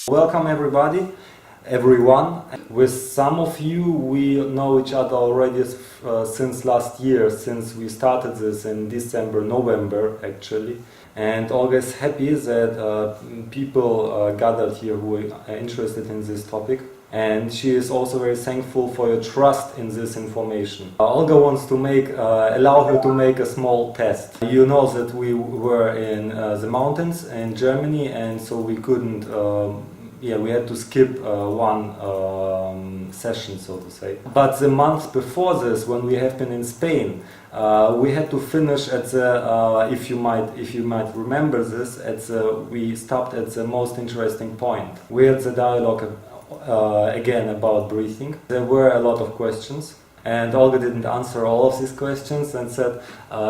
Welcome everyone. With some of you we know each other already since last year, since we started this in November actually. And Olga is happy that people gathered here who are interested in this topic. And she is also very thankful for your trust in this information. Olga wants to allow her to make a small test. You know that we were in the mountains in Germany, and so we couldn't, we had to skip one session, so to say. But the month before this, when we have been in Spain, we had to finish at the, if you might remember this, we stopped at the most interesting point. We had the dialogue again about breathing. There were a lot of questions, and Olga didn't answer all of these questions and said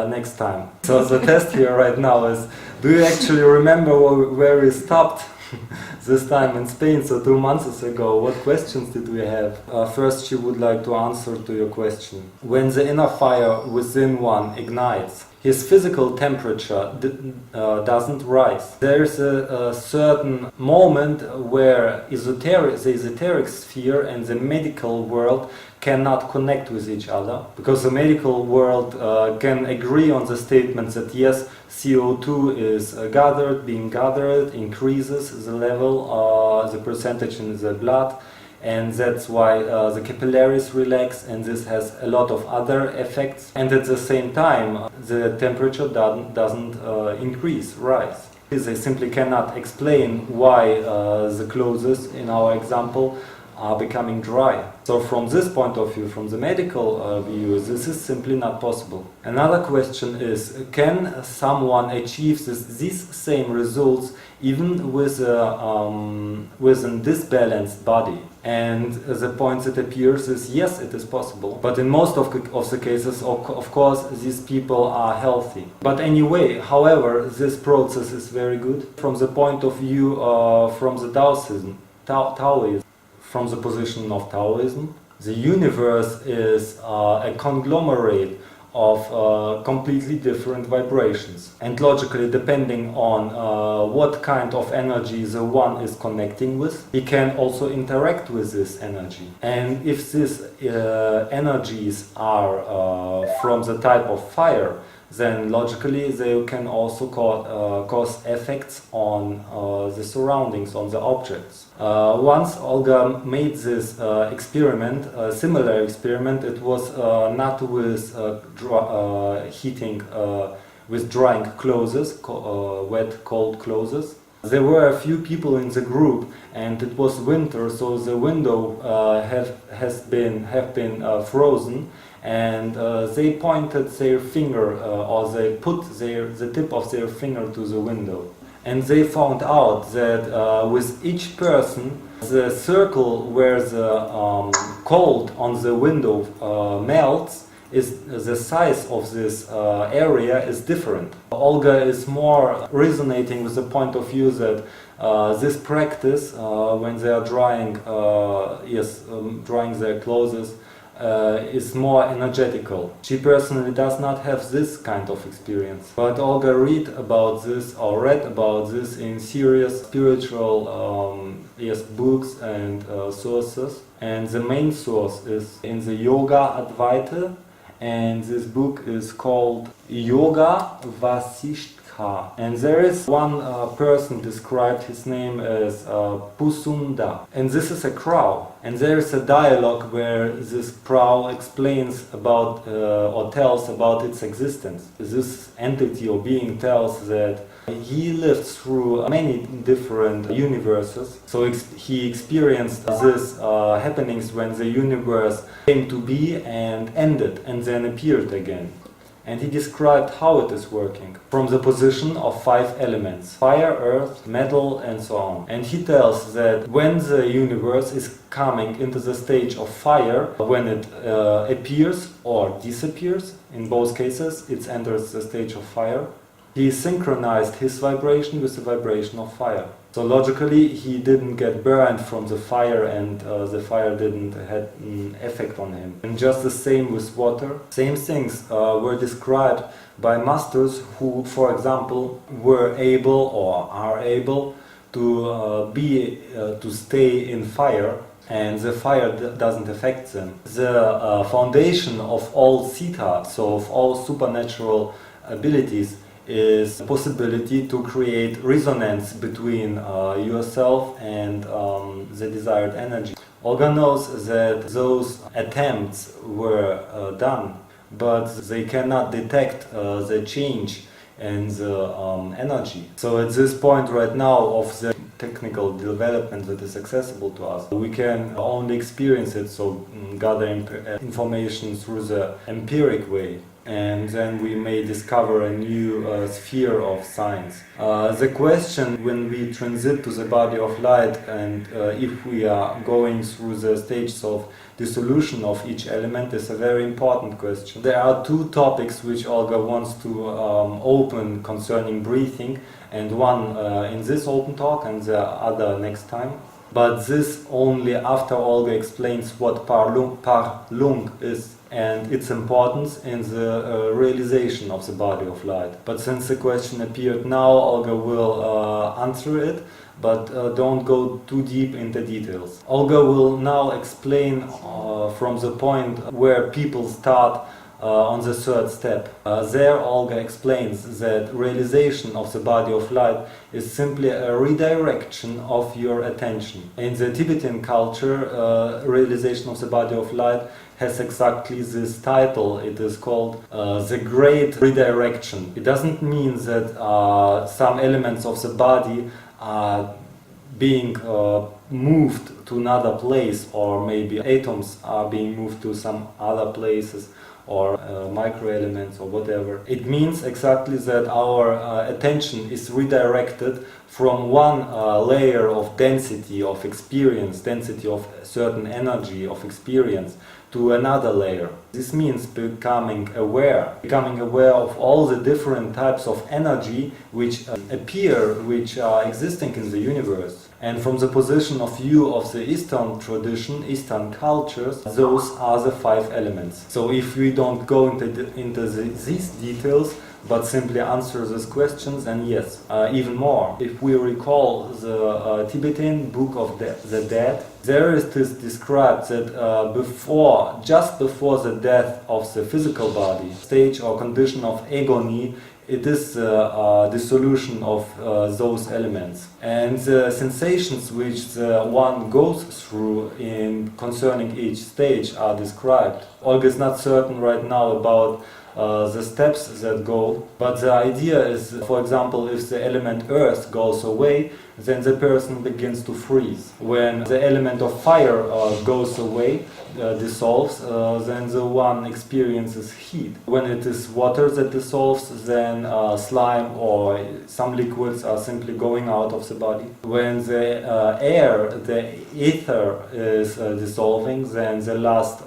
next time. So the test here right now is, do you actually remember where we stopped this time in Spain, so 2 months ago? What questions did we have? First, she would like to answer to your question. When the inner fire within one ignites, his physical temperature doesn't rise. There is a certain moment where the esoteric sphere and the medical world cannot connect with each other, because the medical world can agree on the statement that yes, CO2 is being gathered, increases the level, the percentage in the blood, and that's why the capillaries relax, and this has a lot of other effects. And at the same time, the temperature doesn't rise. They simply cannot explain why the clothes, in our example, are becoming dry. So from this point of view, from the medical view, this is simply not possible. Another question is, can someone achieve these same results even with an disbalanced body? And the point that appears is, yes, it is possible. But in most of the cases, of course, these people are healthy. But anyway, however, this process is very good from the point of view from the Taoism. From the position of Taoism, the universe is a conglomerate of completely different vibrations. And logically, depending on what kind of energy the one is connecting with, he can also interact with this energy. And if these energies are from the type of fire, then logically they can also cause effects on the surroundings, on the objects. Once Olga made this experiment, a similar experiment. It was not with with drying clothes, wet, cold clothes. There were a few people in the group, and it was winter, so the window have been frozen, and they pointed their finger, or they put the tip of their finger to the window. And they found out that with each person, the circle where the cold on the window melts, is the size of this area is different. Olga is more resonating with the point of view that this practice, when they are drying their clothes, is more energetical. She personally does not have this kind of experience. But Olga read about this in serious spiritual books and sources. And the main source is in the Yoga Advaita, and this book is called Yoga Vasishtha. And there is one person described, his name is Pusunda, and this is a crow. And there is a dialogue where this crow explains about or tells about its existence. This entity or being tells that he lived through many different universes, so he experienced these happenings when the universe came to be and ended and then appeared again. And he described how it is working from the position of 5 elements: fire, earth, metal, and so on. And he tells that when the universe is coming into the stage of fire, when it appears or disappears, in both cases it enters the stage of fire, he synchronized his vibration with the vibration of fire. So logically he didn't get burned from the fire, and the fire didn't have an effect on him. And just the same with water. Same things were described by masters who, for example, were able or are able to stay in fire, and the fire doesn't affect them. The foundation of all Sita, so of all supernatural abilities, is the possibility to create resonance between yourself and the desired energy. Olga knows that those attempts were done, but they cannot detect the change and the energy. So at this point right now of the technical development that is accessible to us, we can only experience it, so gather information through the empiric way, and then we may discover a new sphere of science. The question when we transit to the body of light, and if we are going through the stages of dissolution of each element, is a very important question. There are two topics which Olga wants to open concerning breathing, and one in this open talk and the other next time. But this only after Olga explains what par lung is and its importance in the realization of the body of light. But since the question appeared now, Olga will answer it, but don't go too deep into details. Olga will now explain from the point where people start on the third step. There Olga explains that realization of the body of light is simply a redirection of your attention. In the Tibetan culture, realization of the body of light has exactly this title. It is called the Great Redirection. It doesn't mean that some elements of the body are being moved to another place, or maybe atoms are being moved to some other places, or microelements or whatever. It means exactly that our attention is redirected from one layer of density of experience, density of certain energy of experience, to another layer. This means becoming aware of all the different types of energy which appear, which are existing in the universe. And from the position of view of the Eastern tradition, Eastern cultures, those are the 5 elements. So if we don't go into these details, but simply answer these questions, and yes, even more. If we recall the Tibetan Book of the Dead, there it is described that just before the death of the physical body, stage or condition of agony, it is the dissolution of those elements. And the sensations which one goes through in concerning each stage are described. Olga is not certain right now about the steps that go, but the idea is, for example, if the element earth goes away, then the person begins to freeze. When the element of fire goes away, dissolves, then the one experiences heat. When it is water that dissolves, then slime or some liquids are simply going out of the body. When the air, the ether is dissolving, then the last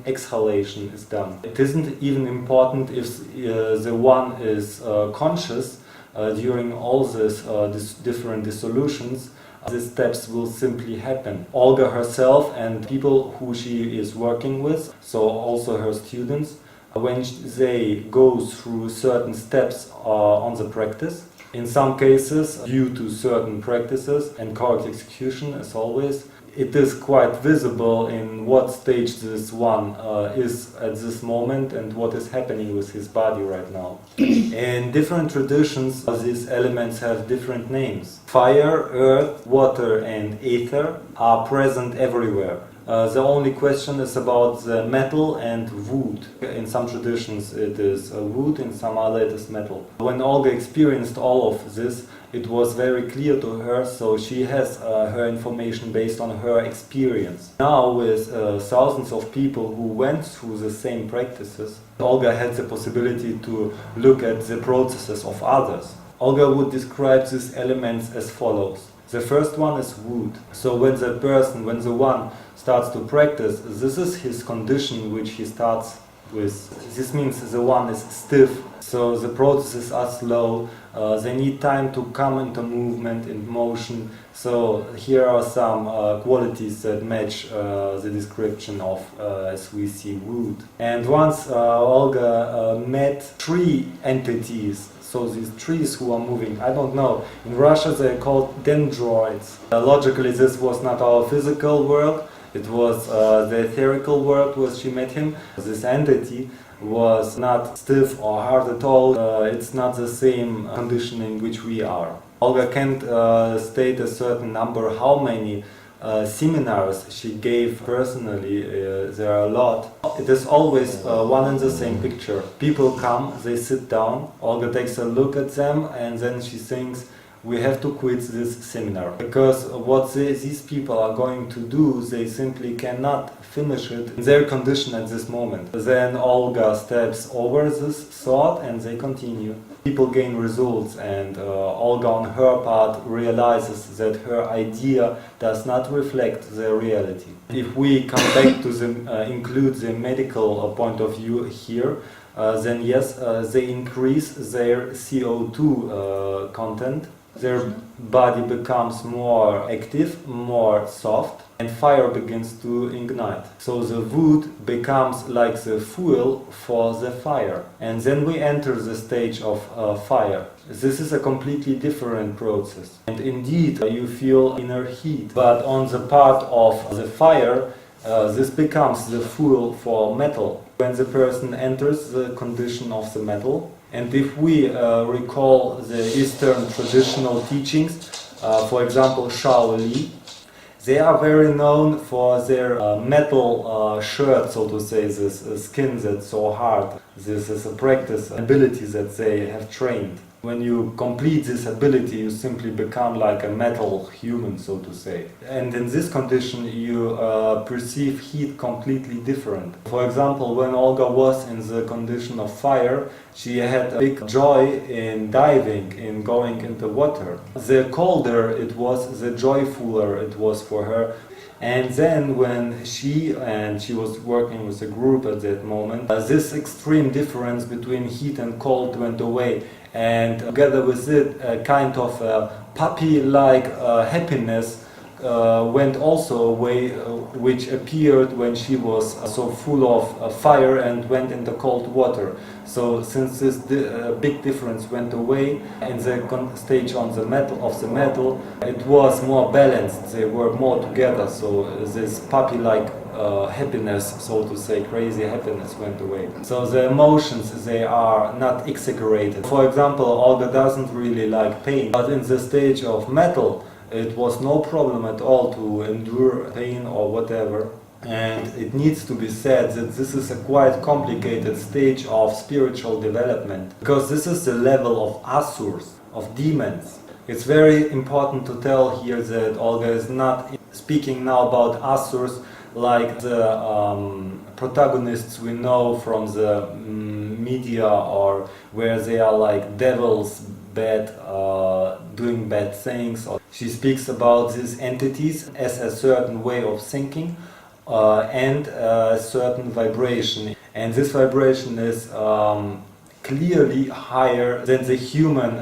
exhalation is done. It isn't even important if the one is conscious during all these different dissolutions. These steps will simply happen. Olga herself and people who she is working with, so also her students, when they go through certain steps on the practice, in some cases, due to certain practices and correct execution as always, it is quite visible in what stage this one is at this moment and what is happening with his body right now. In different traditions, these elements have different names. Fire, earth, water and ether are present everywhere. The only question is about the metal and wood. In some traditions it is wood, in some other it is metal. When Olga experienced all of this, it was very clear to her, so she has her information based on her experience. Now with thousands of people who went through the same practices, Olga had the possibility to look at the processes of others. Olga would describe these elements as follows. The first one is wood. So when the one starts to practice, this is his condition which he starts with. This means the one is stiff, so the processes are slow, they need time to come into movement, in motion, So here are some qualities that match the description of as we see wood. And once Olga met 3 entities. So these trees who are moving, I don't know, in Russia they're called dendroids. Logically this was not our physical world, it was the etherical world where she met him. This entity was not stiff or hard at all, it's not the same condition in which we are. Olga can't state a certain number how many seminars she gave personally, there are a lot. It is always one and the same picture. People come, they sit down, Olga takes a look at them and then she thinks, we have to quit this seminar. Because what these people are going to do, they simply cannot finish it in their condition at this moment. Then Olga steps over this thought and they continue. People gain results and Olga on her part realizes that her idea does not reflect the reality. If we come back to include the medical point of view here, then yes, they increase their CO2 content. Their body becomes more active, more soft, and fire begins to ignite. So the wood becomes like the fuel for the fire. And then we enter the stage of fire. This is a completely different process. And indeed, you feel inner heat. But on the part of the fire, this becomes the fuel for metal. When the person enters the condition of the metal, and if we recall the Eastern traditional teachings, for example Shaolin, they are very known for their metal shirt, so to say, this skin that's so hard. This is a practice ability that they have trained. When you complete this ability, you simply become like a metal human, so to say. And in this condition, you perceive heat completely different. For example, when Olga was in the condition of fire, she had a big joy in diving, in going into water. The colder it was, the joyfuler it was for her. And then when she was working with a group at that moment, this extreme difference between heat and cold went away. And together with it, a kind of puppy-like happiness went also away, which appeared when she was so full of fire and went into cold water. So since this big difference went away in the stage on the metal, it was more balanced. They were more together. So this puppy-like happiness, so to say, crazy happiness went away. So the emotions, they are not exaggerated. For example, Olga doesn't really like pain, but in the stage of metal, it was no problem at all to endure pain or whatever. And it needs to be said that this is a quite complicated stage of spiritual development, because this is the level of asurs, of demons. It's very important to tell here that Olga is not speaking now about asurs like the protagonists we know from the media, or where they are like devils, bad, doing bad things. She speaks about these entities as a certain way of thinking and a certain vibration. And this vibration is clearly higher than the human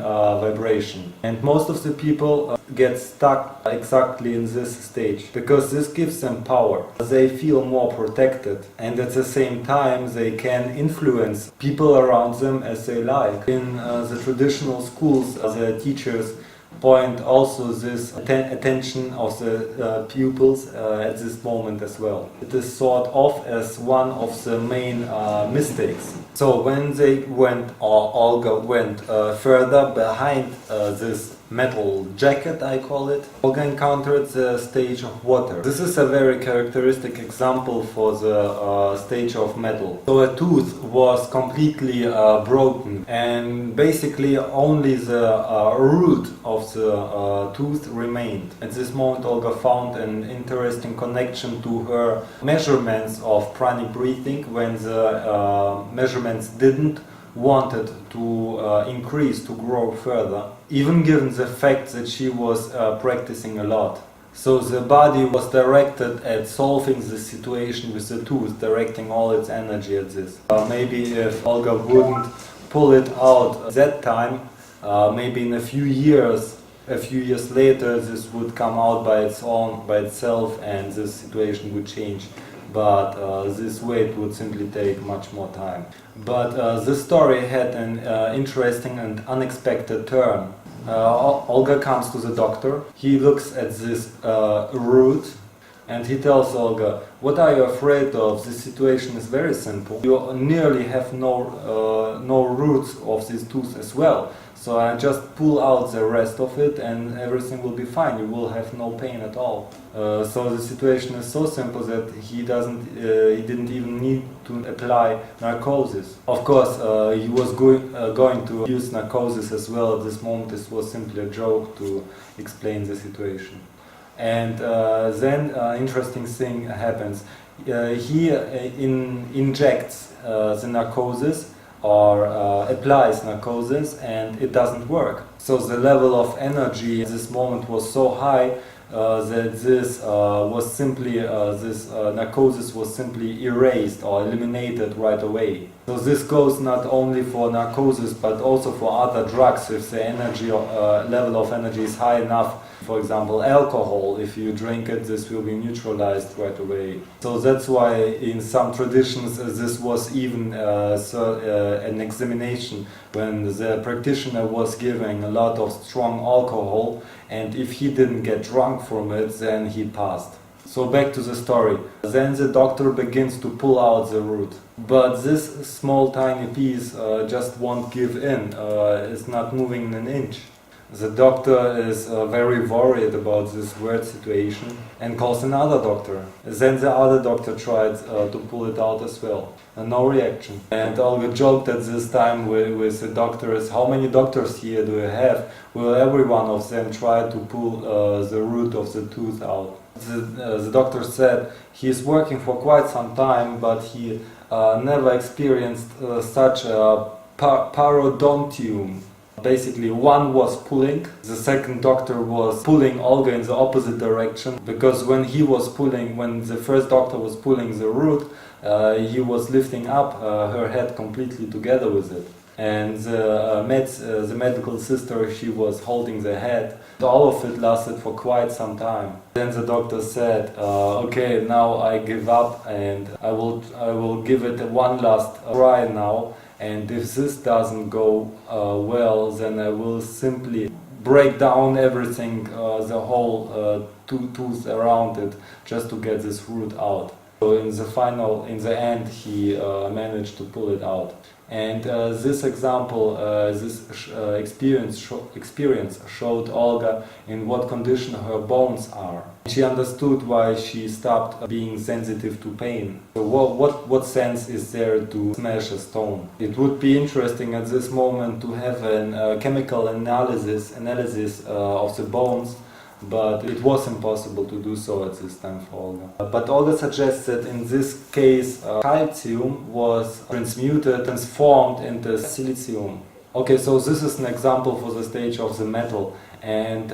vibration. And most of the people get stuck exactly in this stage, because this gives them power. They feel more protected, and at the same time they can influence people around them as they like. In the traditional schools, the teachers point also this attention of the pupils at this moment as well. It is thought of as one of the main mistakes. So when they went, or Olga went further behind this metal jacket, I call it, Olga encountered the stage of water. This is a very characteristic example for the stage of metal. So a tooth was completely broken, and basically only the root of the tooth remained. At this moment Olga found an interesting connection to her measurements of pranic breathing, when the measurements didn't wanted to increase, to grow further, even given the fact that she was practicing a lot. So the body was directed at solving the situation with the tooth, directing all its energy at this. Maybe if Olga wouldn't pull it out at that time, maybe in a few years a few years later this would come out by itself, and this situation would change. But this way it would simply take much more time. But this story had an interesting and unexpected turn. Olga comes to the doctor. He looks at this root and he tells Olga, "What are you afraid of? This situation is very simple. You nearly have no roots of this tooth as well. So I just pull out the rest of it and everything will be fine. You will have no pain at all." So the situation is so simple that he didn't even need to apply narcosis. Of course, he was going to use narcosis as well at this moment. This was simply a joke to explain the situation. And then interesting thing happens. He injects the narcosis or applies narcosis, and it doesn't work. So the level of energy at this moment was so high that this narcosis was simply erased or eliminated right away. So this goes not only for narcosis but also for other drugs. If the energy level of energy is high enough, for example alcohol, if you drink it, this will be neutralized right away. So that's why in some traditions this was even an examination when the practitioner was giving a lot of strong alcohol, and if he didn't get drunk from it, then he passed. So back to the story. Then the doctor begins to pull out the root. But this small tiny piece just won't give in. It's not moving an inch. The doctor is very worried about this weird situation and calls another doctor. Then the other doctor tried to pull it out as well. And no reaction. And Olga joked at this time with the doctors, "How many doctors here do you have? Will every one of them try to pull the root of the tooth out?" The doctor said he's working for quite some time, but he never experienced such a parodontium. Basically, one was pulling, the second doctor was pulling Olga in the opposite direction, because when the first doctor was pulling the root, he was lifting up her head completely together with it. And the medical sister, she was holding the head. All of it lasted for quite some time. Then the doctor said, "Okay, now I give up and I will give it one last try now. And if this doesn't go well, then I will simply break down everything, the whole tooth around it, just to get this root out." So in the end, he managed to pull it out. And this example, this experience showed Olga in what condition her bones are. She understood why she stopped being sensitive to pain. So what sense is there to smash a stone? It would be interesting at this moment to have a chemical analysis of the bones, but it was impossible to do so at this time for Olga. But Olga suggests that in this case calcium was transformed into silicium. Okay, so this is an example for the stage of the metal, and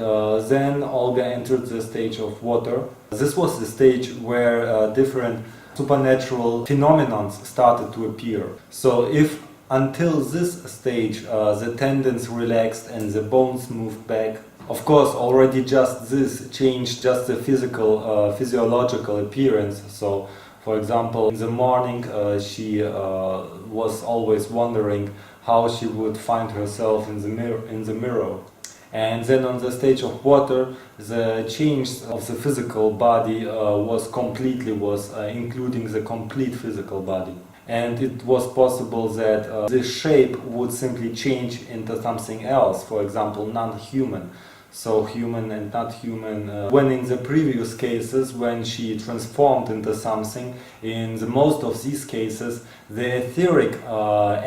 then Olga entered the stage of water. This was the stage where different supernatural phenomena started to appear. So if until this stage the tendons relaxed and the bones moved back, of course, already just this changed just the physiological appearance. So, for example, in the morning she was always wondering how she would find herself in the mirror. And then on the stage of water, the change of the physical body was including the complete physical body. And it was possible that this shape would simply change into something else, for example, non-human. So human and not human. When in the previous cases, when she transformed into something, in the most of these cases, the etheric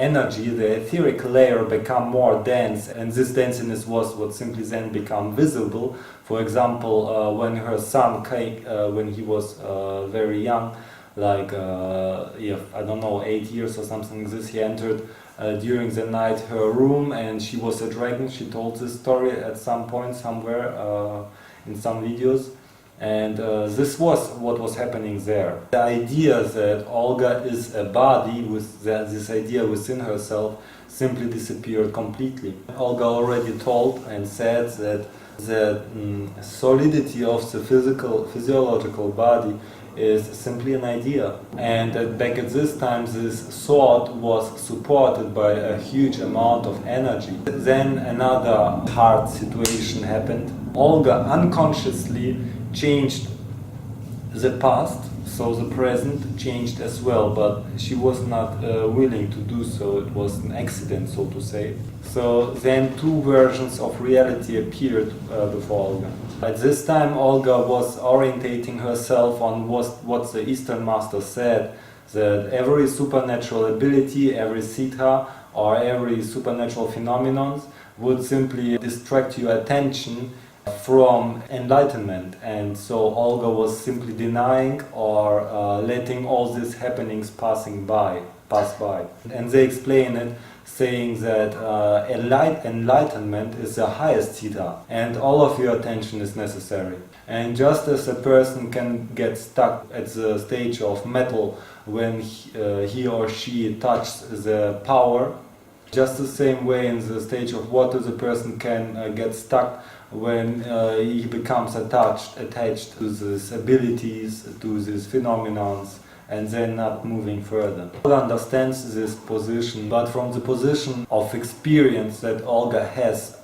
energy, the etheric layer become more dense, and this denseness was what simply then become visible. For example, when her son came, when he was very young, like I don't know, 8 years or something like this, he entered during the night her room, and she was a dragon. She told this story at some point somewhere in some videos, and this was what was happening there. The idea that Olga is a body with this idea within herself simply disappeared completely. Olga already told and said that The solidity of the physiological body is simply an idea. And back at this time, this thought was supported by a huge amount of energy. Then another hard situation happened. Olga unconsciously changed the past, so the present changed as well, but she was not willing to do so. It was an accident, so to say. So then two versions of reality appeared before Olga. At this time, Olga was orientating herself on what the Eastern Master said, that every supernatural ability, every siddha, or every supernatural phenomenon would simply distract your attention from enlightenment. And so Olga was simply denying or letting all these happenings pass by. And they explain it saying that enlightenment is the highest siddha and all of your attention is necessary. And just as a person can get stuck at the stage of metal when he or she touches the power, just the same way in the stage of water the person can get stuck when he becomes attached to these abilities, to these phenomena, and then not moving further. Olga understands this position, but from the position of experience that Olga has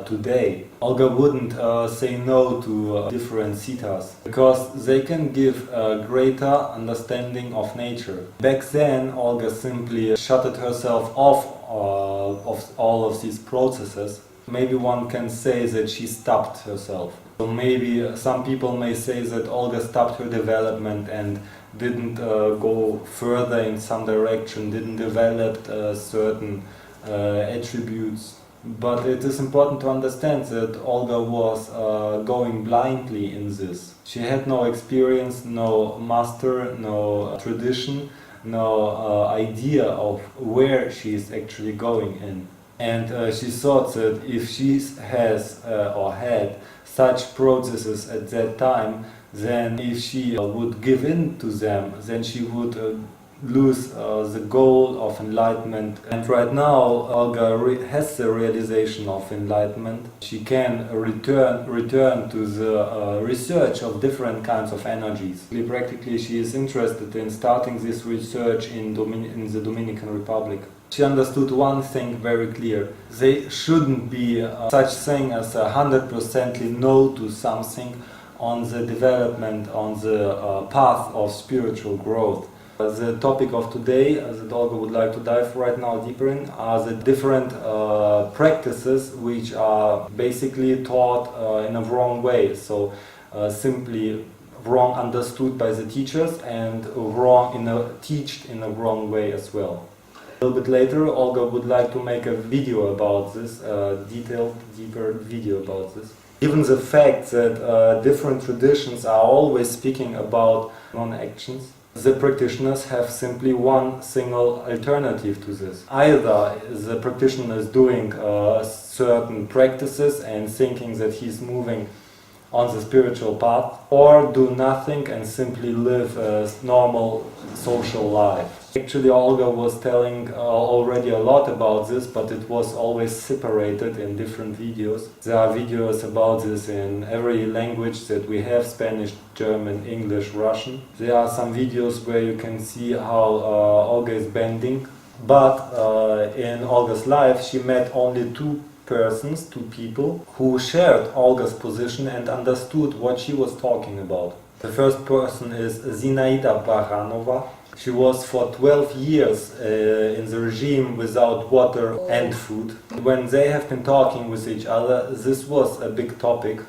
today, Olga wouldn't say no to different siddhas, because they can give a greater understanding of nature. Back then, Olga simply shut herself off of all of these processes. Maybe one can say that she stopped herself. So maybe some people may say that Olga stopped her development and didn't go further in some direction, didn't develop certain attributes. But it is important to understand that Olga was going blindly in this. She had no experience, no master, no tradition, no idea of where she is actually going in. And she thought that if she has or had such processes at that time, then if she would give in to them, then she would lose the goal of enlightenment. And right now Olga has the realization of enlightenment. She can return to the research of different kinds of energies. Practically she is interested in starting this research in the Dominican Republic. She understood one thing very clear. There shouldn't be such thing as 100% no to something on the development, on the path of spiritual growth. The topic of today, that Olga would like to dive right now deeper in, are the different practices which are basically taught in a wrong way. So simply wrong understood by the teachers and wrong taught in a wrong way as well. A little bit later, Olga would like to make a video about this, detailed, deeper video about this. Given the fact that different traditions are always speaking about non-actions, the practitioners have simply one single alternative to this. Either the practitioner is doing certain practices and thinking that he's moving on the spiritual path, or do nothing and simply live a normal social life. Actually, Olga was telling already a lot about this, but it was always separated in different videos. There are videos about this in every language that we have: Spanish, German, English, Russian. There are some videos where you can see how Olga is bending, but in Olga's life she met only two people who shared Olga's position and understood what she was talking about. The first person is Zinaida Baranova. She was for 12 years in the regime without water and food. When they have been talking with each other, this was a big topic,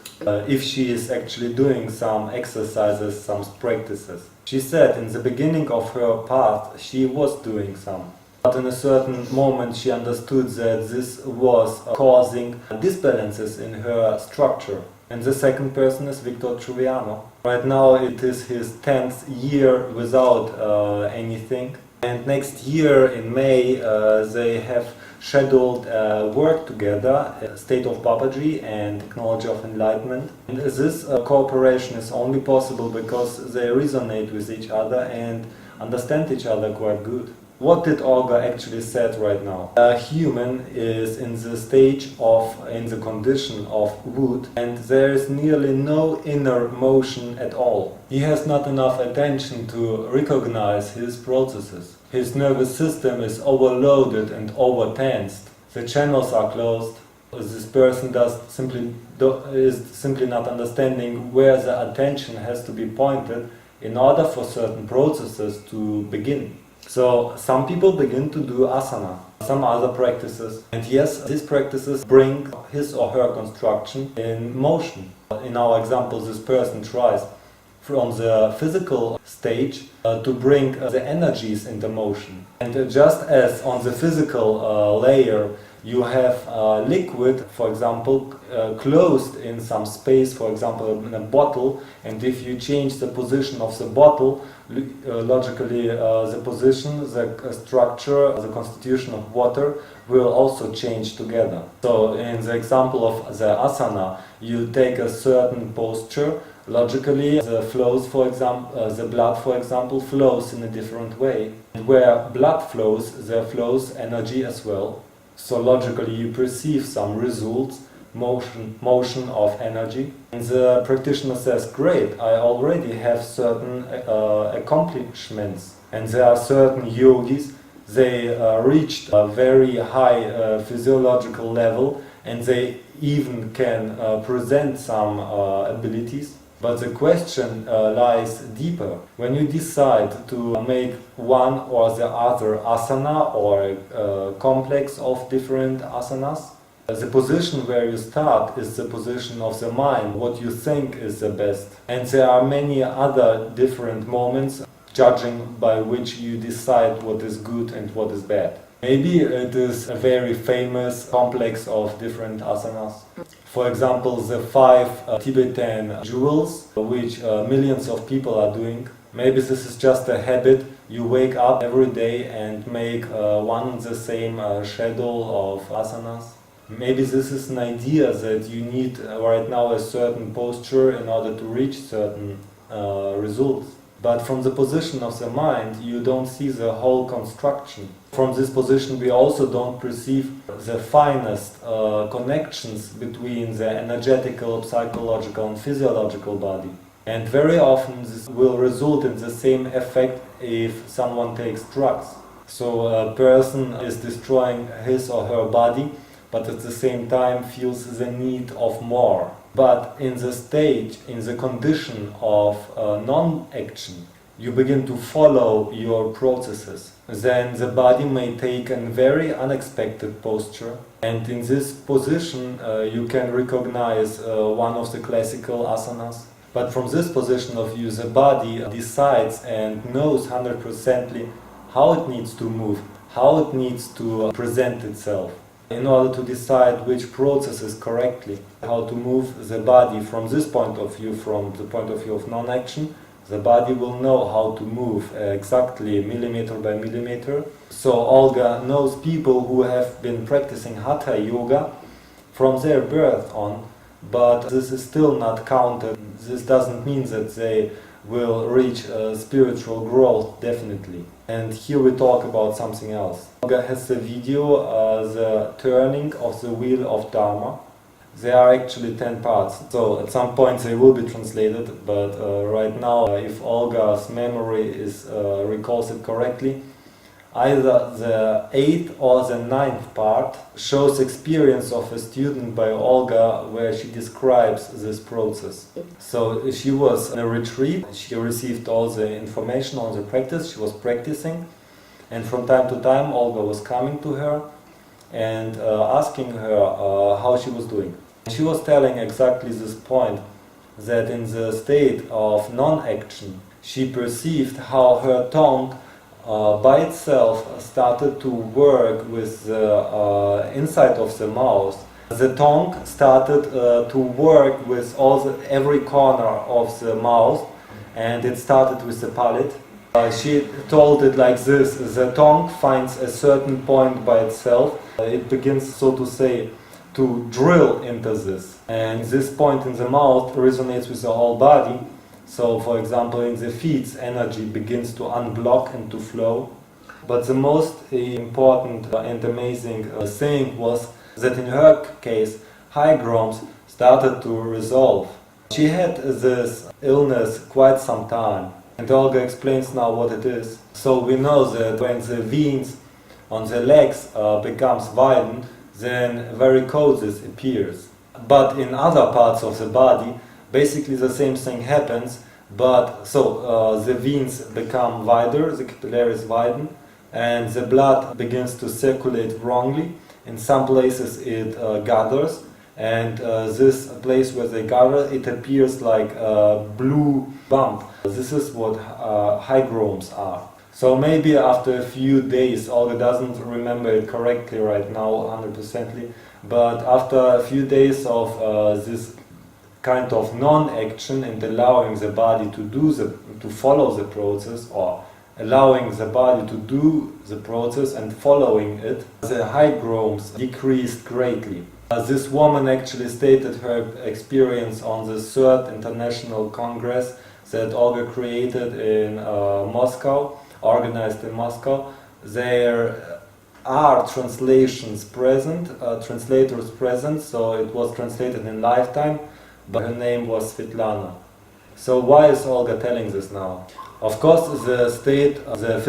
if she is actually doing some exercises, some practices. She said in the beginning of her path she was doing some. But in a certain moment she understood that this was causing disbalances in her structure. And the second person is Victor Truviano. Right now it is his 10th year without anything. And next year in May they have scheduled work together, State of Babaji and Technology of Enlightenment. And this cooperation is only possible because they resonate with each other and understand each other quite good. What did Olga actually said right now? A human is in the stage of, in the condition of wood, and there is nearly no inner motion at all. He has not enough attention to recognize his processes. His nervous system is overloaded and overtensed. The channels are closed. This person is simply not understanding where the attention has to be pointed in order for certain processes to begin. So some people begin to do asana, some other practices, and yes, these practices bring his or her construction in motion. In our example, this person tries from the physical stage to bring the energies into motion. And just as on the physical layer you have liquid, for example, closed in some space, for example in a bottle, and if you change the position of the bottle, logically the position, the structure, the constitution of water will also change together. So in the example of the asana, you take a certain posture, logically the flows, for example, the blood, for example, flows in a different way. And where blood flows, there flows energy as well. So logically you perceive some results, motion of energy. And the practitioner says, great, I already have certain accomplishments. And there are certain yogis, they reached a very high physiological level, and they even can present some abilities. But the question lies deeper. When you decide to make one or the other asana or a complex of different asanas, the position where you start is the position of the mind, what you think is the best. And there are many other different moments, judging by which you decide what is good and what is bad. Maybe it is a very famous complex of different asanas. For example, the 5 Tibetan jewels, which millions of people are doing. Maybe this is just a habit. You wake up every day and make one and the same schedule of asanas. Maybe this is an idea that you need right now a certain posture in order to reach certain results. But from the position of the mind, you don't see the whole construction. From this position, we also don't perceive the finest connections between the energetical, psychological and physiological body. And very often this will result in the same effect if someone takes drugs. So a person is destroying his or her body, but at the same time feels the need of more. But in the stage, in the condition of non-action, you begin to follow your processes. Then the body may take a very unexpected posture, and in this position you can recognize one of the classical asanas. But from this position of view, the body decides and knows 100% how it needs to move, how it needs to present itself, in order to decide which processes correctly, how to move the body from this point of view, from the point of view of non-action. The body will know how to move exactly millimeter by millimeter. So Olga knows people who have been practicing Hatha Yoga from their birth on, but this is still not counted. This doesn't mean that they will reach spiritual growth, definitely. And here we talk about something else. Olga has a video, the turning of the wheel of Dharma. There are actually 10 parts, so at some point they will be translated, but right now, if Olga's memory recalls it correctly, either the 8th or the 9th part shows experience of a student by Olga where she describes this process. So she was in a retreat, she received all the information on the practice, she was practicing, and from time to time Olga was coming to her and asking her how she was doing. She was telling exactly this point, that in the state of non-action she perceived how her tongue by itself started to work with the inside of the mouth. The tongue started to work with every corner of the mouth, and it started with the palate. She told it like this: the tongue finds a certain point by itself, it begins, so to say, to drill into this, and this point in the mouth resonates with the whole body. So, for example, in the feet, energy begins to unblock and to flow. But the most important and amazing thing was that in her case, hygromes started to resolve. She had this illness quite some time, and Olga explains now what it is. So we know that when the veins on the legs becomes widened, then varicosis appears. But in other parts of the body, basically the same thing happens, but the veins become wider, the capillaries widen, and the blood begins to circulate wrongly. In some places it gathers, and this place where they gather, it appears like a blue bump. This is what hygromes are. So maybe after a few days, Olga doesn't remember it correctly right now, 100%, but after a few days of this kind of non-action and allowing the body to follow the process, or allowing the body to do the process and following it, the hygromes decreased greatly. This woman actually stated her experience on the third international congress that Olga created in Moscow, organized in Moscow. There are translations present, translators present, so it was translated in lifetime, but her name was Svetlana. So why is Olga telling this now? Of course, the state, the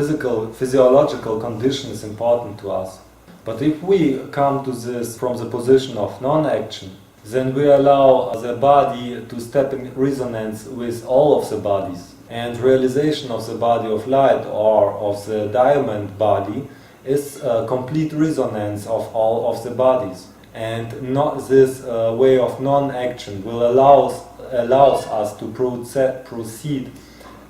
physiological condition is important to us. But if we come to this from the position of non-action, then we allow the body to step in resonance with all of the bodies. And realization of the body of light or of the diamond body is a complete resonance of all of the bodies. And not this way of non-action will allows us to proceed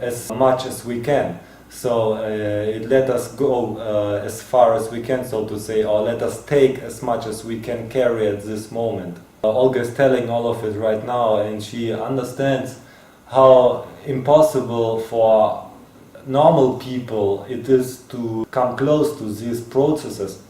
as much as we can. So it let us go as far as we can, so to say, or let us take as much as we can carry at this moment. Olga is telling all of it right now, and she understands how impossible for normal people it is to come close to these processes,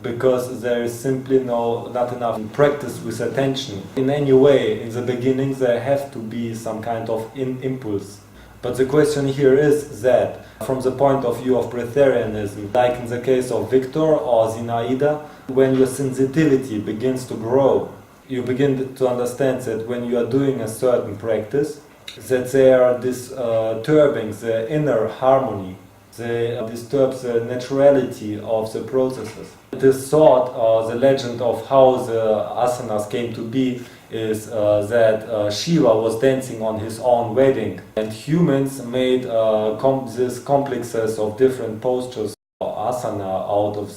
because there is simply not enough practice with attention. In any way, in the beginning there have to be some kind of impulse. But the question here is that, from the point of view of Breatharianism, like in the case of Victor or Zinaida, when your sensitivity begins to grow, you begin to understand that when you are doing a certain practice, that they are disturbing the inner harmony, they disturb the naturality of the processes. This thought, the legend of how the asanas came to be, is that Shiva was dancing on his own wedding, and humans made these complexes of different postures or asana out of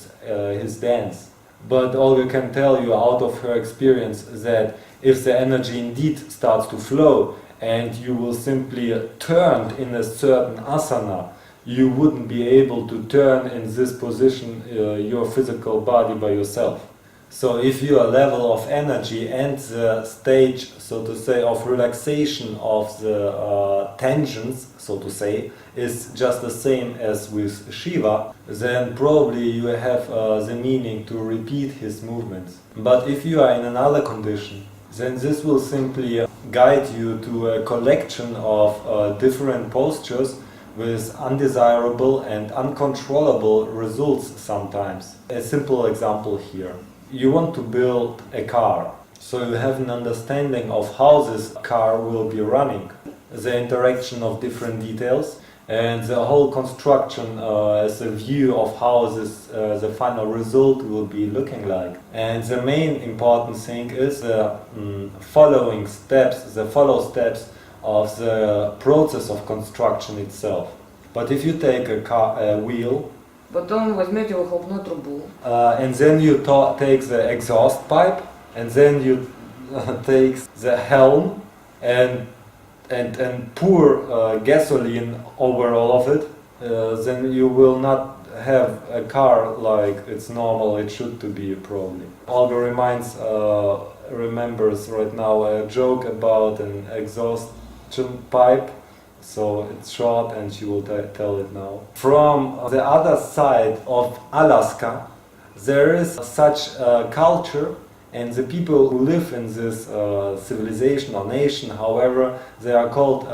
his dance. But Olga can tell you out of her experience that if the energy indeed starts to flow and you will simply turn in a certain asana, you wouldn't be able to turn in this position your physical body by yourself. So if your level of energy and the stage, so to say, of relaxation of the tensions, so to say, is just the same as with Shiva, then probably you have the meaning to repeat his movements. But if you are in another condition, then this will simply guide you to a collection of different postures with undesirable and uncontrollable results sometimes. A simple example here. You want to build a car, so you have an understanding of how this car will be running, the interaction of different details, and the whole construction as a view of how the final result will be looking like. And the main important thing is the follow steps of the process of construction itself. But if you take a wheel, Потом возьмете выхлопную трубу. And then you take the exhaust pipe, and then you take the helm and pour gasoline over all of it. Then you will not have a car like it's normal, it should to be probably. Olga remembers right now a joke about an exhaustion pipe. So it's short and she will tell it now. From the other side of Alaska, there is such a culture, and the people who live in this civilization or nation, however, they are called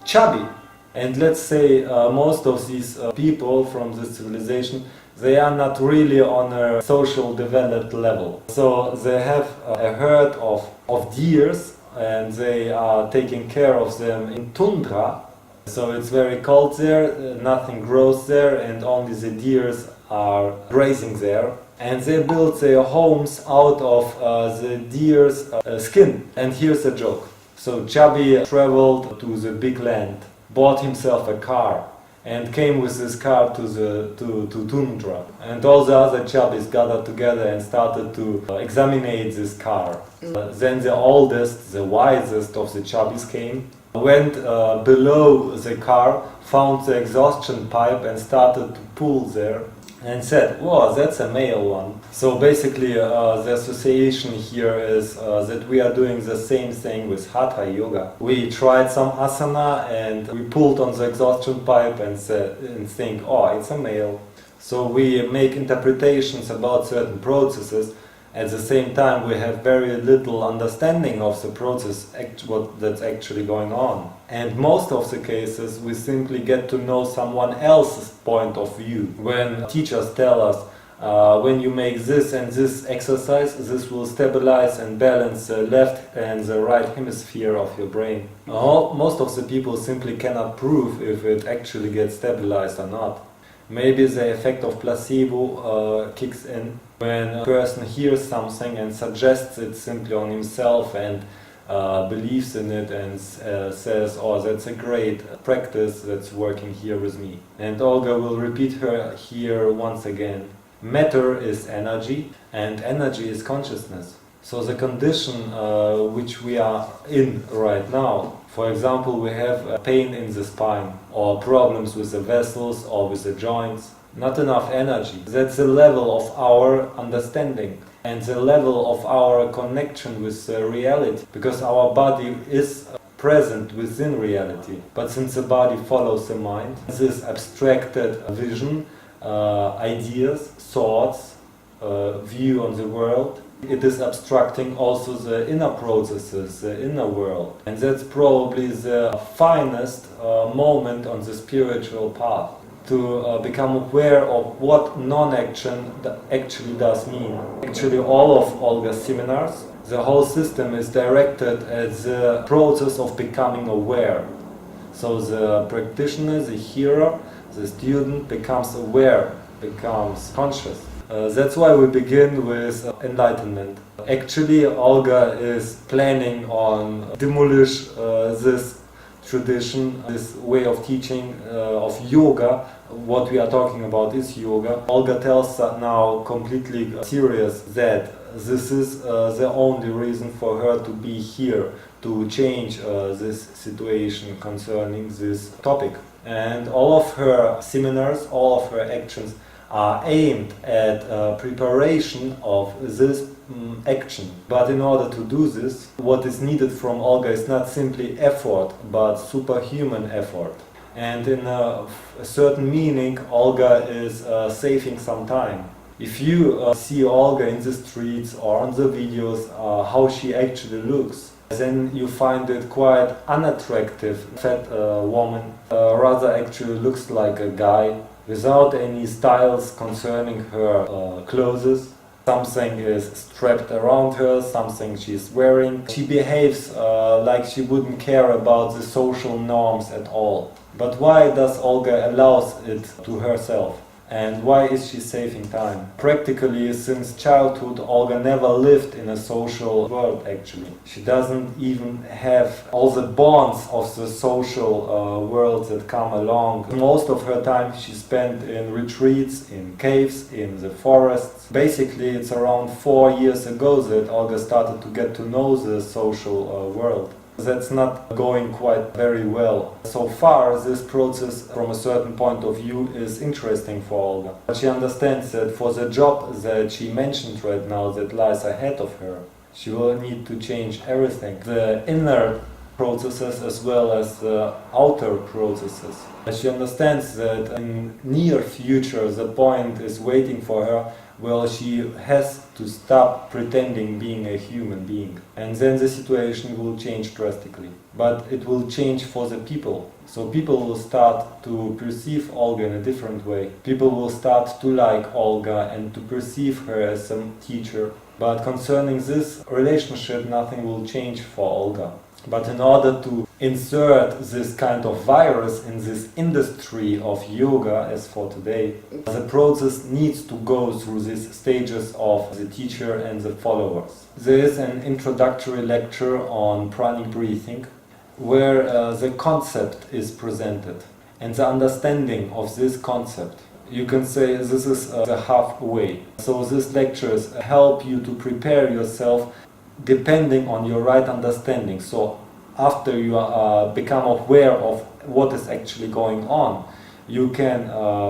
chubby. And let's say most of these people from this civilization, they are not really on a social developed level. So they have a herd of deers, and they are taking care of them in tundra. So it's very cold there, nothing grows there, and only the deers are grazing there. And they build their homes out of the deer's skin. And here's the joke. So Chubby traveled to the big land, bought himself a car, and came with this car to tundra. And all the other chubbies gathered together and started to examine this car. Then the oldest, the wisest of the chubbies came, went below the car, found the exhaustion pipe and started to pull there, and said, "Whoa, that's a male one." So basically the association here is that we are doing the same thing with Hatha Yoga. We tried some asana and we pulled on the exhaustion pipe and think, "Oh, it's a male." So we make interpretations about certain processes. At the same time, we have very little understanding of the process, what that's actually going on. And most of the cases, we simply get to know someone else's point of view. When teachers tell us, when you make this and this exercise, this will stabilize and balance the left and the right hemisphere of your brain. Most of the people simply cannot prove if it actually gets stabilized or not. Maybe the effect of placebo kicks in when a person hears something and suggests it simply on himself and believes in it and says, "Oh, that's a great practice that's working here with me." And Olga will repeat her here once again. Matter is energy, and energy is consciousness. So the condition which we are in right now, for example, we have pain in the spine, or problems with the vessels or with the joints, not enough energy. That's the level of our understanding and the level of our connection with reality, because our body is present within reality. But since the body follows the mind, this abstracted vision, ideas, thoughts, view on the world, it is abstracting also the inner processes, the inner world. And that's probably the finest moment on the spiritual path, to become aware of what non-action actually does mean. Actually, all of Olga's seminars, the whole system is directed at the process of becoming aware. So the practitioner, the hearer, the student becomes aware, becomes conscious. That's why we begin with enlightenment. Actually, Olga is planning on demolish this tradition, this way of teaching of yoga. What we are talking about is yoga. Olga tells us now completely serious that this is the only reason for her to be here, to change this situation concerning this topic. And all of her seminars, all of her actions are aimed at preparation of this action. But in order to do this, what is needed from Olga is not simply effort, but superhuman effort. And in a certain meaning, Olga is saving some time. If you see Olga in the streets or on the videos, how she actually looks, then you find it quite unattractive. Fat woman rather actually looks like a guy, without any styles concerning her clothes. Something is strapped around her, something she's wearing. She behaves like she wouldn't care about the social norms at all. But why does Olga allow it to herself? And why is she saving time? Practically, since childhood, Olga never lived in a social world, actually. She doesn't even have all the bonds of the social world that come along. Most of her time she spent in retreats, in caves, in the forests. Basically, it's around 4 years ago that Olga started to get to know the social world. That's not going quite very well. So far, this process, from a certain point of view, is interesting for Olga. But she understands that for the job that she mentioned right now that lies ahead of her, she will need to change everything. The inner processes as well as the outer processes. She understands that in near future the point is waiting for her. Well, she has to stop pretending being a human being. And then the situation will change drastically. But it will change for the people. So people will start to perceive Olga in a different way. People will start to like Olga and to perceive her as a teacher. But concerning this relationship, nothing will change for Olga. But in order to insert this kind of virus in this industry of yoga, as for today, the process needs to go through these stages of the teacher and the followers. There is an introductory lecture on pranic breathing, where the concept is presented and the understanding of this concept. You can say this is the halfway. So these lectures help you to prepare yourself depending on your right understanding. So after you become aware of what is actually going on, you can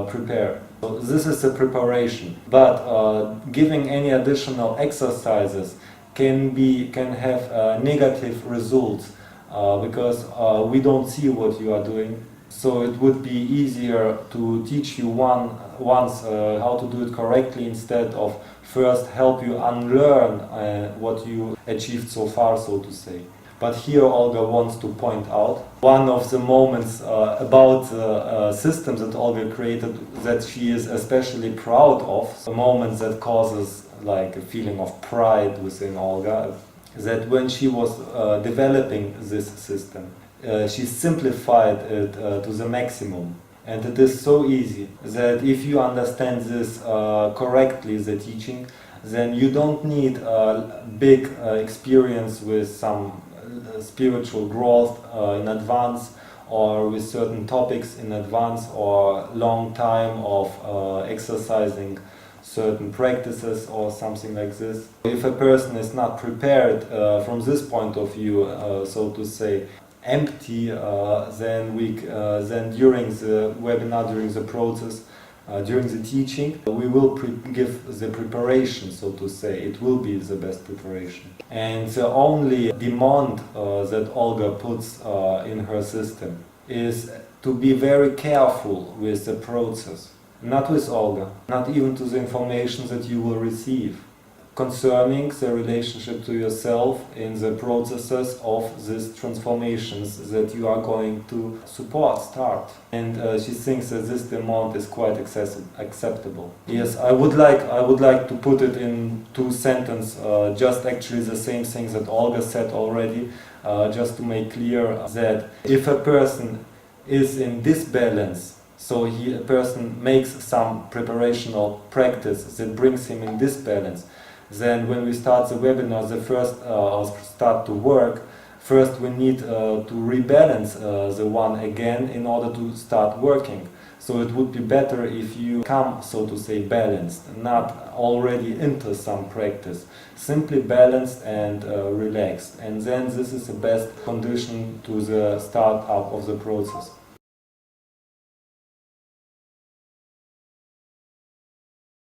prepare. So this is the preparation. But giving any additional exercises can have negative results. Because we don't see what you are doing, so it would be easier to teach you once how to do it correctly instead of first help you unlearn what you achieved so far, so to say. But here Olga wants to point out one of the moments about the systems that Olga created that she is especially proud of, a moment that causes like a feeling of pride within Olga. That when she was developing this system, she simplified it to the maximum. And it is so easy that if you understand this correctly, the teaching, then you don't need a big experience with some spiritual growth in advance, or with certain topics in advance, or long time of exercising certain practices or something like this. If a person is not prepared from this point of view, so to say, empty, then during the webinar, during the process, during the teaching, we will give the preparation, so to say. It will be the best preparation. And the only demand that Olga puts in her system is to be very careful with the process. Not with Olga, not even to the information that you will receive, concerning the relationship to yourself in the processes of these transformations that you are going to start. And she thinks that this demand is quite acceptable. Yes, I would like to put it in 2 sentences, just actually the same things that Olga said already, just to make clear that if a person is in disbalance, so a person makes some preparational practice that brings him in this balance, then when we start the webinar, the first start to work, first we need to rebalance the one again in order to start working. So it would be better if you come, so to say, balanced, not already into some practice, simply balanced and relaxed. And then this is the best condition to the start up of the process.